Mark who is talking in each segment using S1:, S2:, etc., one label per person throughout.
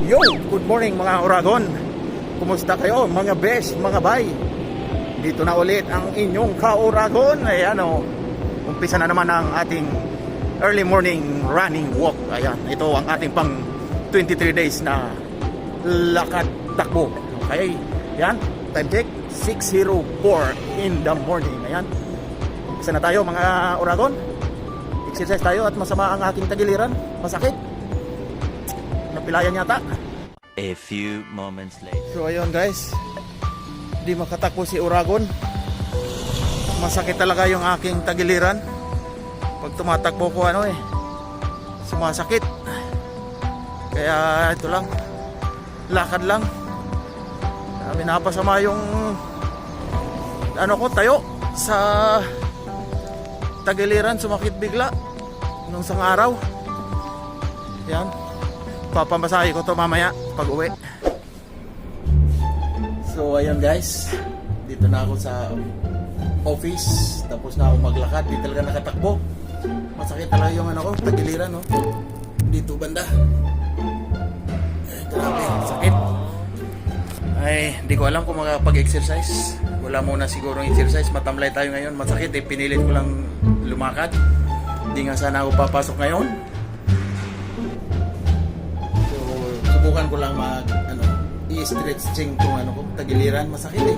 S1: Yo! Good morning mga Oragon. Kumusta kayo mga best, mga bay? Dito na ulit ang inyong ka-Oragon. Ayan o, umpisa na naman ang ating early morning running walk. Ayan, ito ang ating pang 23 days na lakad takbo. Okay, yan, time check 6:04 in the morning. Ayan, umpisa na tayo mga Oragon. Exercise tayo at masama ang aking tagiliran. Masakit, napilayan yata.
S2: A few moments later.
S1: So ayun guys, di makatakbo si Oragon. Masakit talaga yung aking tagiliran. Pag tumatakbo ko sumasakit. Kaya ito lang, lakad lang. Napasama yung tayo sa tagiliran. Sumakit bigla nung isang araw. Yan, papamasahe ko to mamaya pag uwi. So ayun guys, dito na ako sa office. Tapos na ako maglakad. Di talaga nakatakbo. Masakit talaga yung tagiliran dito banda. Ay, grabe, sakit. Ay, di ko alam kung makapag-exercise. Wala muna siguro exercise. Matamlay tayo ngayon. Masakit pinilit ko lang lumakad. Di nga sana ako papasok ngayon. Subukan ko lang i-stretching kung tagiliran. Masakit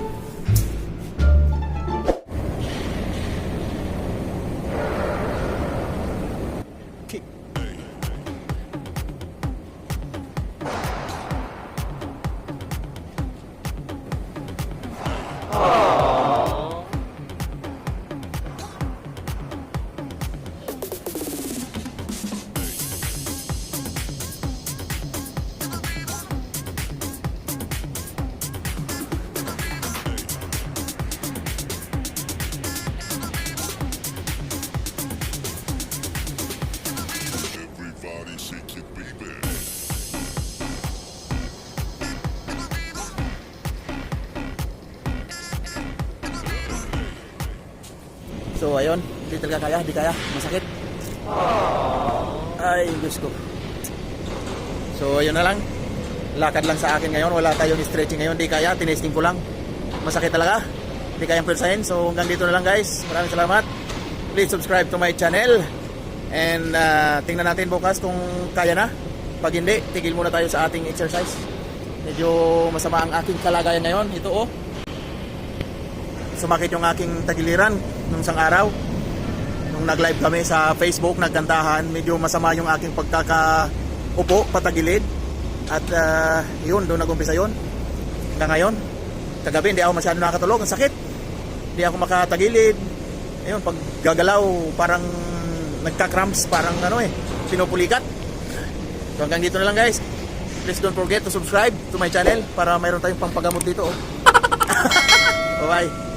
S3: Everybody shake it, baby.
S1: So ayun, di talaga kaya, di kaya, masakit. Ay, Diyos ko. So ayun na lang, lakad lang sa akin ngayon. Wala tayong stretching ngayon, di kaya, tinesting ko lang. Masakit talaga, di kayang pulsahin. So hanggang dito na lang guys, maraming salamat. Please subscribe to my channel. And tingnan natin bukas kung kaya na. Pag hindi, tigil muna tayo sa ating exercise. Medyo masama ang aking kalagayan ngayon. Ito sumakit yung aking tagiliran nung isang araw. Nung nag-live kami sa Facebook, nagkantahan, medyo masama yung aking pagkakaupo, patagilid. At yun, doon nag-umpisa yun. Hanggang ngayon, kagabi hindi ako masyado nakatulog. Ang sakit. Hindi ako makatagilid. Ayun, pag gagalaw, parang nagka-cramps, parang pinupulikat. So hanggang dito na lang guys. Please don't forget to subscribe to my channel para mayroon tayong pampagamot dito. Bye bye.